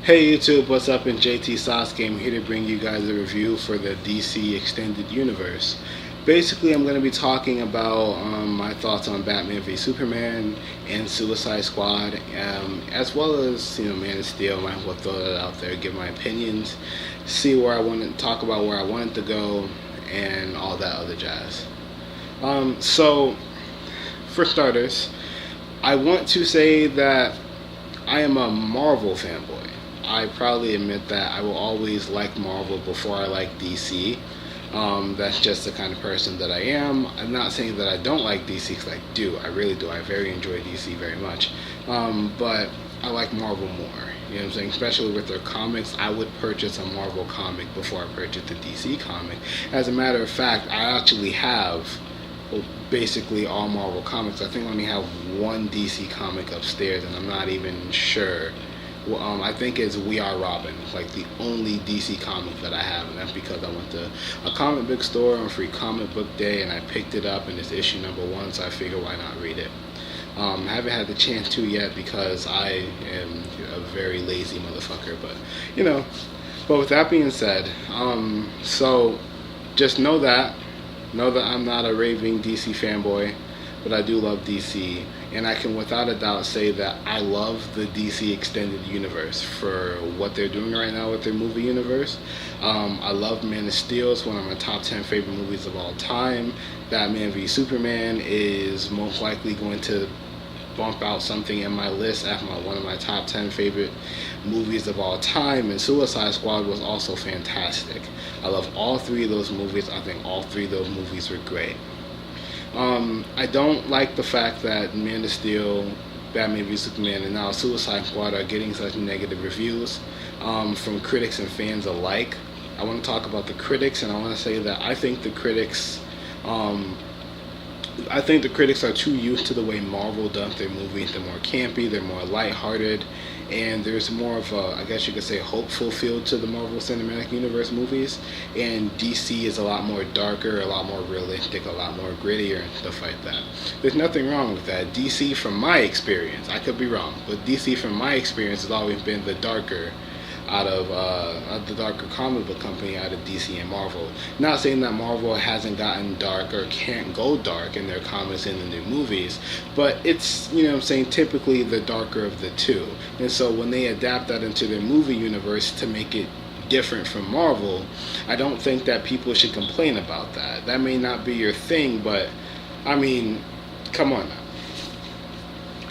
Hey YouTube, what's up? In JT Sasuke, I'm here to bring you guys a review for the DC Extended Universe. Basically, I'm going to be talking about my thoughts on Batman v Superman and Suicide Squad, as well as Man of Steel. Might as well throw that out there, give my opinions, see where I want to talk about where I want it to go, and all that other jazz. So, for starters, I want to say that I am a Marvel fanboy. I proudly admit that I will always like Marvel before I like DC. That's just the kind of person that I am. I'm not saying that I don't like DC, because I do. I really do. I very enjoy DC very much. But I like Marvel more. You know what I'm saying? Especially with their comics. I would purchase a Marvel comic before I purchase a DC comic. As a matter of fact, I actually have basically all Marvel comics. I think I only have one DC comic upstairs, and I'm not even sure. I think it's We Are Robin, like the only DC comic that I have, and that's because I went to a comic book store on Free Comic Book Day, and I picked it up, and it's issue number 1, so I figured why not read it. I haven't had the chance to yet because I am a very lazy motherfucker, but But with that being said, so just know that I'm not a raving DC fanboy, but I do love DC, and I can without a doubt say that I love the DC Extended Universe for what they're doing right now with their movie universe. I love Man of Steel. It's one of my top 10 favorite movies of all time. Batman v Superman is most likely going to bump out something in my list as one of my top 10 favorite movies of all time, and Suicide Squad was also fantastic. I love all 3 of those movies. I think all 3 of those movies were great. I don't like the fact that Man of Steel, Batman v Superman, and now Suicide Squad are getting such negative reviews from critics and fans alike. I want to talk about the critics, and I want to say that I think the critics are too used to the way Marvel does their movies. They're more campy, they're more lighthearted, and there's more of a, I guess you could say, hopeful feel to the Marvel Cinematic Universe movies. And DC is a lot more darker, a lot more realistic, a lot more grittier and stuff like that. There's nothing wrong with that. DC, from my experience, I could be wrong, but DC, from my experience, has always been the darker out of the darker comic book company out of DC and Marvel. Not saying that Marvel hasn't gotten dark or can't go dark in their comics and in their movies, but it's, typically the darker of the two. And so when they adapt that into their movie universe to make it different from Marvel, I don't think that people should complain about that. That may not be your thing, but I mean, come on now.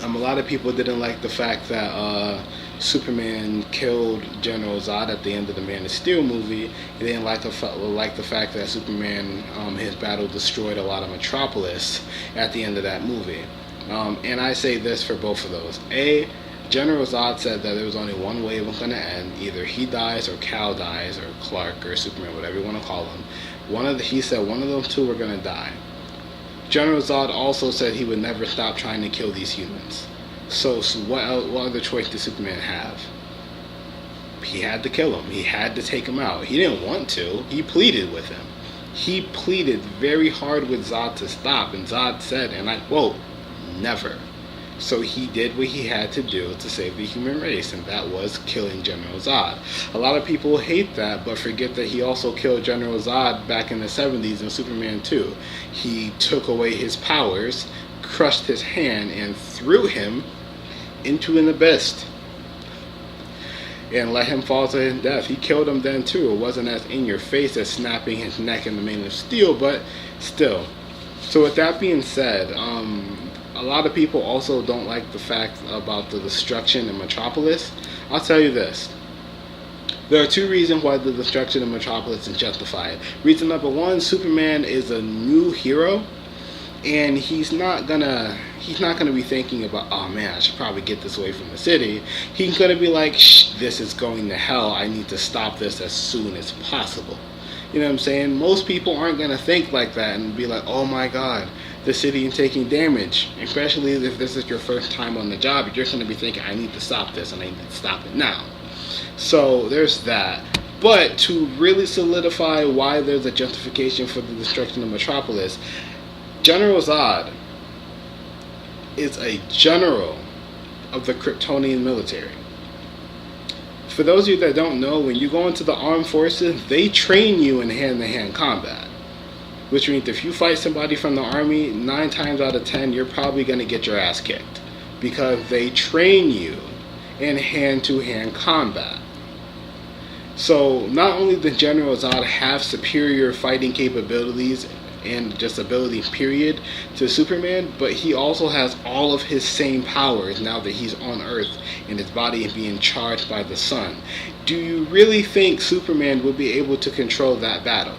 A lot of people didn't like the fact that Superman killed General Zod at the end of the Man of Steel movie. They didn't like the fact that Superman, his battle destroyed a lot of Metropolis at the end of that movie. And I say this for both of those. General Zod said that there was only one way it was going to end. Either he dies or Kal dies, or Clark or Superman, whatever you want to call him. He said one of those two were going to die. General Zod also said he would never stop trying to kill these humans. So what other choice did Superman have? He had to kill him. He had to take him out. He didn't want to. He pleaded with him. He pleaded very hard with Zod to stop, and Zod said, and I quote, "Never." So he did what he had to do to save the human race, and that was killing General Zod. A lot of people hate that, but forget that he also killed General Zod back in the 70s in Superman 2. He took away his powers, crushed his hand, and threw him into an abyss and let him fall to his death. He killed him then too. It wasn't as in your face as snapping his neck in the Man of Steel, but still. So with that being said, a lot of people also don't like the fact about the destruction of Metropolis. I'll tell you this. There are 2 reasons why the destruction of Metropolis is justified. Reason number 1, Superman is a new hero, and he's not gonna be thinking about, oh man, I should probably get this away from the city. He's gonna be like, this is going to hell. I need to stop this as soon as possible. You know what I'm saying? Most people aren't gonna think like that and be like, oh my god, the city is taking damage. Especially if this is your first time on the job, you're just gonna be thinking, I need to stop this, and I need to stop it now. So there's that. But to really solidify why there's a justification for the destruction of Metropolis, General Zod is a general of the Kryptonian military. For those of you that don't know, when you go into the armed forces, they train you in hand-to-hand combat. Which means if you fight somebody from the army, 9 times out of 10, you're probably going to get your ass kicked. Because they train you in hand-to-hand combat. So not only does General Zod have superior fighting capabilities and just ability period to Superman, but he also has all of his same powers now that he's on Earth and his body is being charged by the sun. Do you really think Superman will be able to control that battle?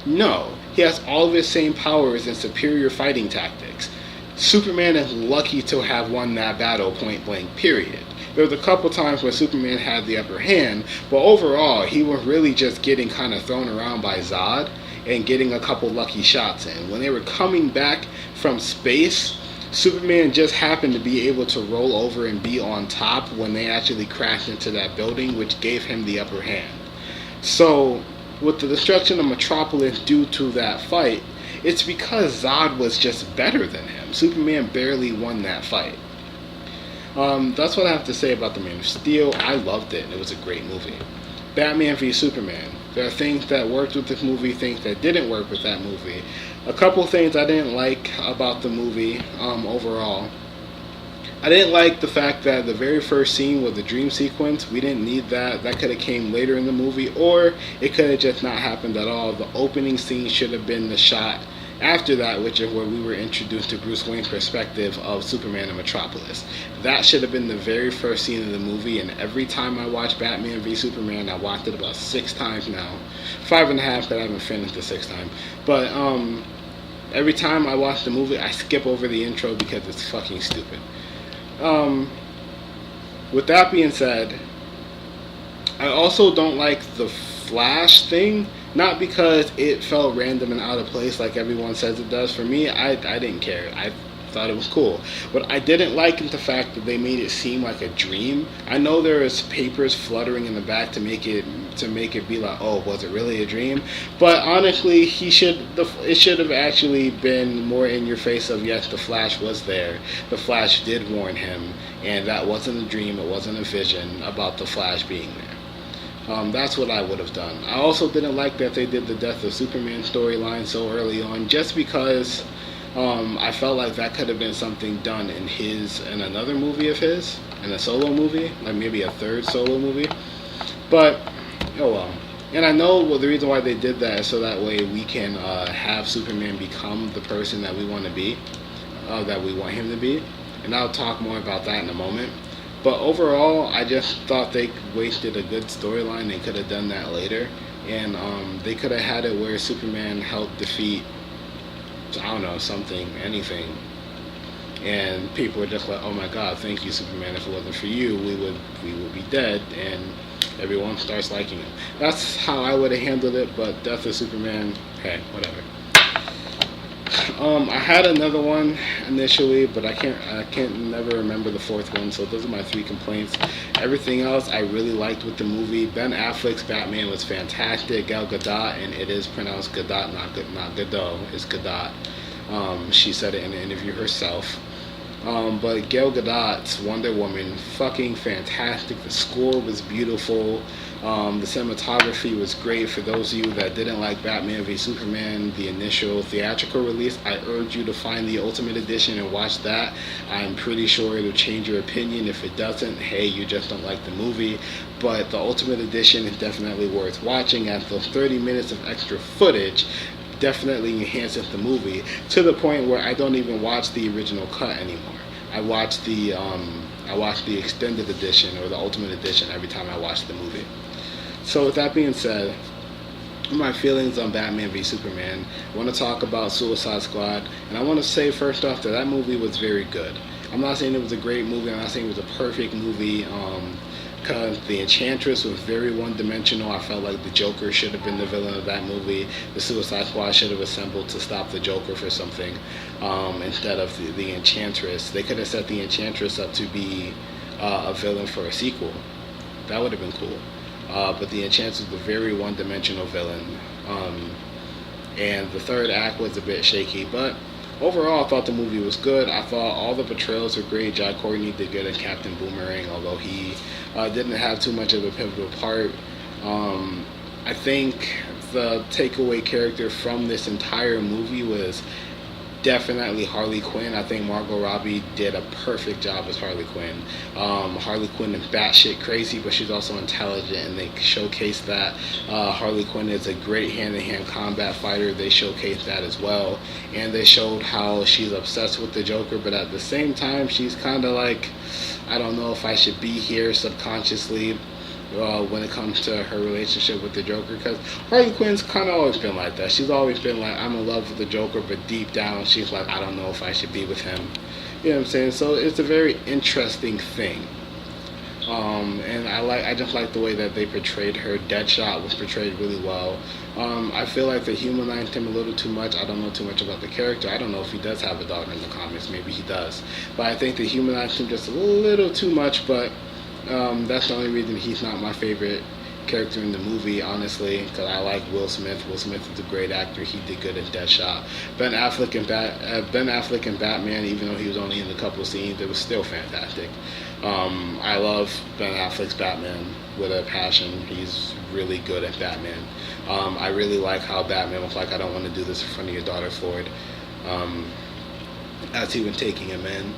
No. He has all of his same powers and superior fighting tactics. Superman is lucky to have won that battle point blank period. There was a couple times where Superman had the upper hand, but overall he was really just getting kind of thrown around by Zod and getting a couple lucky shots in. When they were coming back from space, Superman just happened to be able to roll over and be on top when they actually crashed into that building, which gave him the upper hand. So, with the destruction of Metropolis due to that fight, it's because Zod was just better than him. Superman barely won that fight. That's what I have to say about the Man of Steel. I loved it. It was a great movie. Batman v Superman. There are things that worked with this movie, things that didn't work with that movie. A couple things I didn't like about the movie overall. I didn't like the fact that the very first scene was the dream sequence. We didn't need that. That could have came later in the movie, or it could have just not happened at all. The opening scene should have been the shot after that, which is where we were introduced to Bruce Wayne's perspective of Superman and Metropolis. That should have been the very first scene of the movie, and every time I watch Batman v Superman, I watched it about 6 times now. 5.5, but I haven't finished the 6th time. But every time I watch the movie, I skip over the intro because it's fucking stupid. With that being said, I also don't like the Flash thing. Not because it felt random and out of place like everyone says it does. For me, I didn't care. I thought it was cool. What I didn't like is the fact that they made it seem like a dream. I know there is papers fluttering in the back to make it be like, oh, was it really a dream? But honestly, it should have actually been more in your face of, yes, the Flash was there. The Flash did warn him, and that wasn't a dream, it wasn't a vision about the Flash being there. That's what I would have done. I also didn't like that they did the Death of Superman storyline so early on, just because I felt like that could have been something done in another movie of his, in a solo movie, like maybe a 3rd solo movie. But, oh well. And I know the reason why they did that is so that way we can have Superman become the person that we want to be, that we want him to be. And I'll talk more about that in a moment. But overall, I just thought they wasted a good storyline. They could have done that later. And they could have had it where Superman helped defeat, I don't know, something, anything. And people were just like, oh my god, thank you, Superman. If it wasn't for you, we would be dead. And everyone starts liking him. That's how I would have handled it. But Death of Superman, hey, whatever. I had another one initially, but I can't never remember the 4th one, so those are my 3 complaints. Everything else I really liked with the movie. Ben Affleck's Batman was fantastic. Gal Gadot, and it is pronounced Gadot, not Gadot, it's Gadot. She said it in an interview herself. But Gal Gadot's Wonder Woman, fucking fantastic. The score was beautiful. The cinematography was great. For those of you that didn't like Batman v Superman, the initial theatrical release, I urge you to find the Ultimate Edition and watch that. I'm pretty sure it'll change your opinion. If it doesn't, hey, you just don't like the movie. But the Ultimate Edition is definitely worth watching, as those 30 minutes of extra footage definitely enhances the movie to the point where I don't even watch the original cut anymore. I watch the extended edition or the Ultimate Edition every time I watch the movie. So with that being said, my feelings on Batman v Superman, I want to talk about Suicide Squad, and I want to say first off that movie was very good. I'm not saying it was a great movie, I'm not saying it was a perfect movie, because the Enchantress was very one-dimensional. I felt like the Joker should have been the villain of that movie. The Suicide Squad should have assembled to stop the Joker for something, instead of the Enchantress. They could have set the Enchantress up to be a villain for a sequel. That would have been cool. But the Enchantress was a very one-dimensional villain. And the 3rd act was a bit shaky, but overall, I thought the movie was good. I thought all the portrayals were great. Jack Courtney did good as Captain Boomerang, although he didn't have too much of a pivotal part. I think the takeaway character from this entire movie was definitely Harley Quinn. I think Margot Robbie did a perfect job as Harley Quinn. Harley Quinn is batshit crazy, but she's also intelligent, and they showcase that. Harley Quinn is a great hand-to-hand combat fighter. They showcase that as well, and they showed how she's obsessed with the Joker, but at the same time, she's kind of like, I don't know if I should be here subconsciously. When it comes to her relationship with the Joker, because Harley Quinn's kind of always been like that. She's always been like, I'm in love with the Joker, but deep down she's like, I don't know if I should be with him. You know what I'm saying? So it's a very interesting thing. And I just like the way that they portrayed her. Deadshot was portrayed really well. I feel like they humanized him a little too much. I don't know too much about the character. I don't know if he does have a daughter in the comics. Maybe he does. But I think they humanized him just a little too much, but that's the only reason he's not my favorite character in the movie, honestly, because I like Will Smith. Will Smith is a great actor. He did good in Deadshot. Ben Affleck and Batman, even though he was only in a couple of scenes, it was still fantastic. I love Ben Affleck's Batman with a passion. He's really good at Batman. I really like how Batman was like, I don't want to do this in front of your daughter, Ford, as he was taking him in.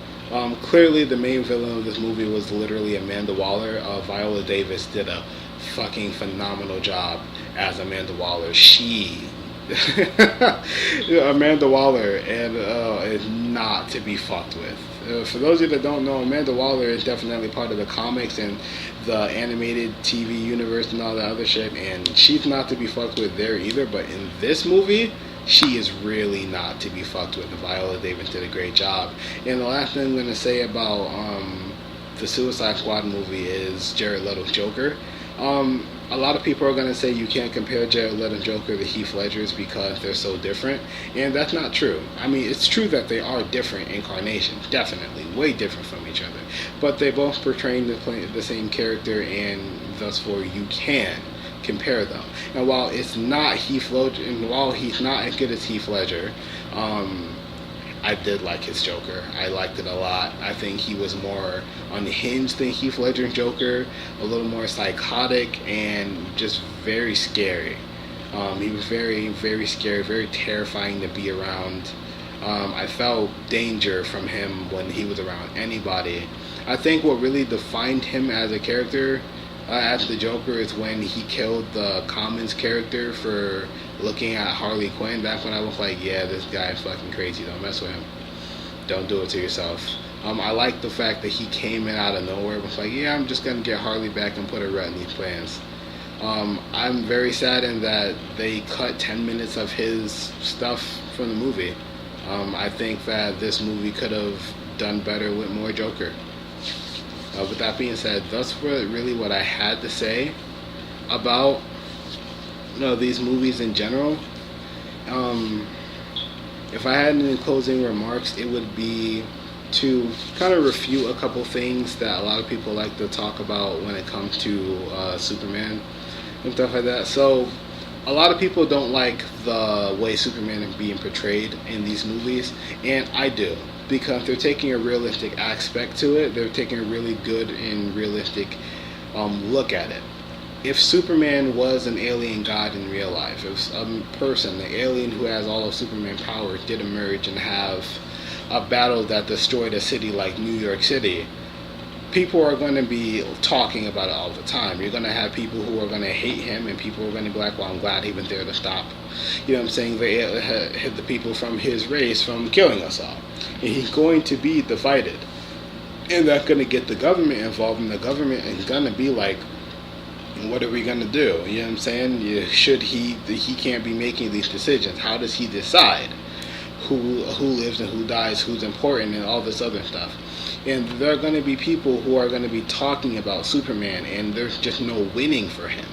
Clearly, the main villain of this movie was literally Amanda Waller. Viola Davis did a fucking phenomenal job as Amanda Waller. Amanda Waller, and is not to be fucked with. For those of you that don't know, Amanda Waller is definitely part of the comics and the animated TV universe and all that other shit, and she's not to be fucked with there either. But in this movie, she is really not to be fucked with. Viola Davis did a great job. And the last thing I'm going to say about the Suicide Squad movie is Jared Leto's Joker. A lot of people are going to say you can't compare Jared Leto's Joker to Heath Ledger's because they're so different. And that's not true. I mean, it's true that they are different incarnations. Definitely. Way different from each other. But they both portray the same character, and thus for you can compare them. And while it's not Heath Ledger, and while he's not as good as Heath Ledger, I did like his Joker. I liked it a lot. I think he was more unhinged than Heath Ledger's Joker, a little more psychotic and just very scary. He was very, very scary, very terrifying to be around. I felt danger from him when he was around anybody. I think what really defined him as a character as the Joker is when he killed the Commons character for looking at Harley Quinn. That's when I was like, yeah, this guy is fucking crazy. Don't mess with him. Don't do it to yourself. I like the fact that he came in out of nowhere and was like, yeah, I'm just going to get Harley back and put her right in these plans. I'm very saddened that they cut 10 minutes of his stuff from the movie. I think that this movie could have done better with more Joker. With that being said, that's really what I had to say about these movies in general. If I had any closing remarks, it would be to kind of refute a couple things that a lot of people like to talk about when it comes to Superman and stuff like that. So a lot of people don't like the way Superman is being portrayed in these movies, and I do. Because they're taking a realistic aspect to it. They're taking a really good and realistic look at it. If Superman was an alien god in real life, if a person, an alien who has all of Superman's powers, did emerge and have a battle that destroyed a city like New York City, people are going to be talking about it all the time. You're going to have people who are going to hate him, and people are going to be like, well, I'm glad he was there to stop, you know what I'm saying, the people from his race from killing us all. And he's going to be divided. And that's going to get the government involved, and the government is going to be like, what are we going to do? You know what I'm saying? He can't be making these decisions. How does he decide who lives and who dies, who's important, and all this other stuff? And there are going to be people who are going to be talking about Superman, and there's just no winning for him.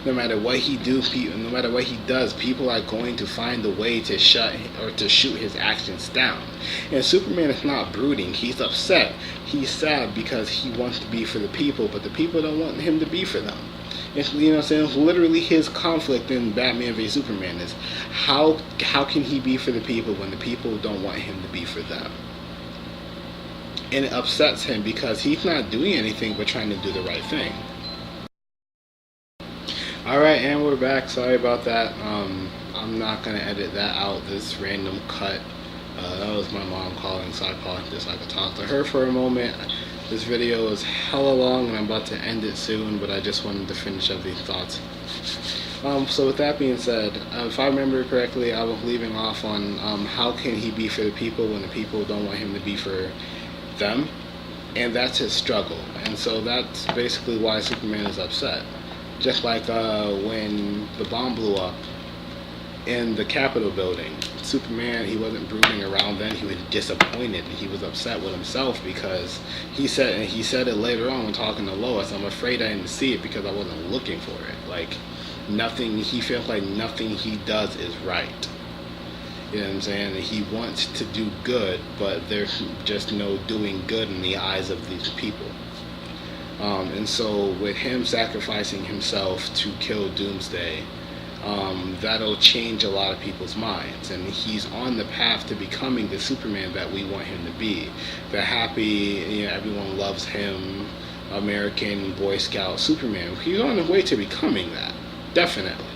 No matter what he does, people are going to find a way to shoot his actions down. And Superman is not brooding. He's upset. He's sad because he wants to be for the people, but the people don't want him to be for them. It's, you know what I'm saying? It's literally his conflict in Batman v Superman is how can he be for the people when the people don't want him to be for them? And it upsets him because he's not doing anything but trying to do the right thing. Alright, and we're back. Sorry about that. I'm not going to edit that out, this random cut. That was my mom calling, so I paused this so I could talk to her for a moment. This video is hella long and I'm about to end it soon, but I just wanted to finish up these thoughts. So with that being said, if I remember correctly, I was leaving off on how can he be for the people when the people don't want him to be for them, and that's his struggle. And so that's basically why Superman is upset. Just like when the bomb blew up in the Capitol building, Superman, he wasn't brooding around then, he was disappointed and he was upset with himself because he said it later on when talking to Lois, I'm afraid I didn't see it because I wasn't looking for it. Like, nothing, he feels like nothing he does is right. You know what I'm saying? He wants to do good, but there's just no doing good in the eyes of these people. And so with him sacrificing himself to kill Doomsday, that'll change a lot of people's minds, and he's on the path to becoming the Superman that we want him to be. The happy, you know, everyone loves him, American Boy Scout Superman. He's on his way to becoming that, definitely.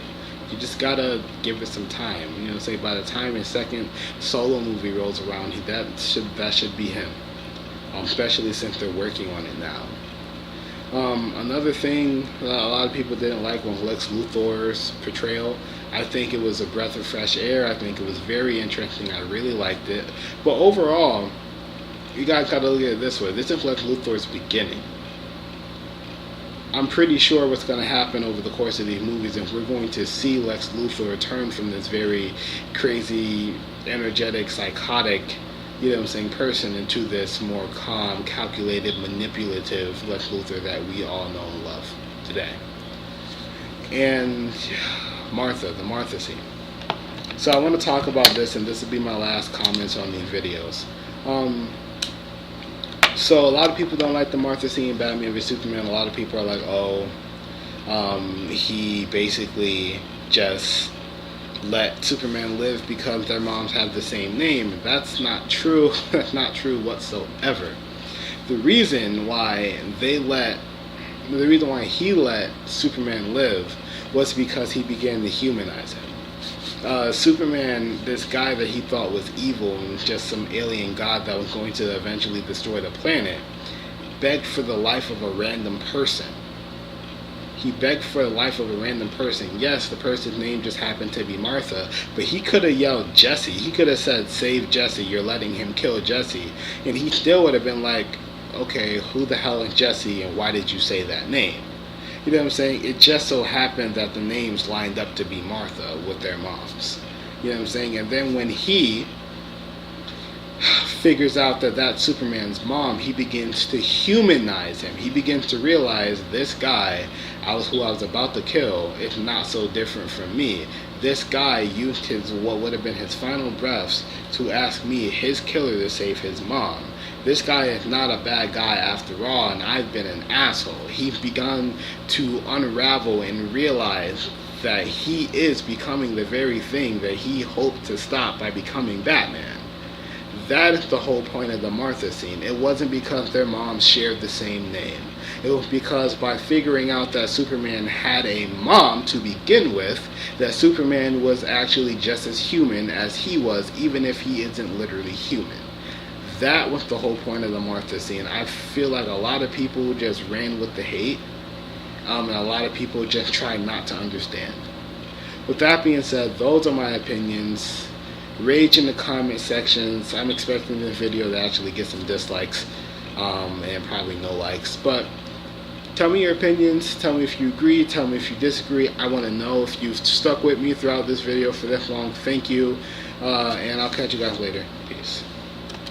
You just gotta give it some time. You know, say by the time his second solo movie rolls around, that should be him. Especially since they're working on it now. Another thing a lot of people didn't like was Lex Luthor's portrayal. I think it was a breath of fresh air. I think it was very interesting. I really liked it. But overall, you guys gotta look at it this way. This is Lex Luthor's beginning. I'm pretty sure what's going to happen over the course of these movies, and we're going to see Lex Luthor turn from this very crazy, energetic, psychotic, you know what I'm saying, person into this more calm, calculated, manipulative Lex Luthor that we all know and love today. And the Martha scene. So I want to talk about this, and this will be my last comments on these videos. So a lot of people don't like the Martha scene in Batman v Superman. A lot of people are like, oh, he basically just let Superman live because their moms have the same name. That's not true. That's not true whatsoever. The reason why he let Superman live was because he began to humanize him. Superman, this guy that he thought was evil and just some alien god that was going to eventually destroy the planet, begged for the life of a random person. He begged for the life of a random person. Yes, the person's name just happened to be Martha, but he could have yelled Jesse. He could have said, save Jesse, you're letting him kill Jesse. And he still would have been like, okay, who the hell is Jesse and why did you say that name? You know what I'm saying? It just so happened that the names lined up to be Martha with their moms. You know what I'm saying? And then when he figures out that that's Superman's mom, he begins to humanize him. He begins to realize this guy, who I was about to kill, is not so different from me. This guy used what would have been his final breaths to ask me, his killer, to save his mom. This guy is not a bad guy after all, and I've been an asshole. He's begun to unravel and realize that he is becoming the very thing that he hoped to stop by becoming Batman. That is the whole point of the Martha scene. It wasn't because their moms shared the same name. It was because by figuring out that Superman had a mom to begin with, that Superman was actually just as human as he was, even if he isn't literally human. That was the whole point of the Martha scene. I feel like a lot of people just ran with the hate, and a lot of people just try not to understand. With that being said, those are my opinions. Rage in the comment sections. I'm expecting this video to actually get some dislikes, and probably no likes. But tell me your opinions. Tell me if you agree. Tell me if you disagree. I want to know if you've stuck with me throughout this video for this long. Thank you, and I'll catch you guys later. Peace.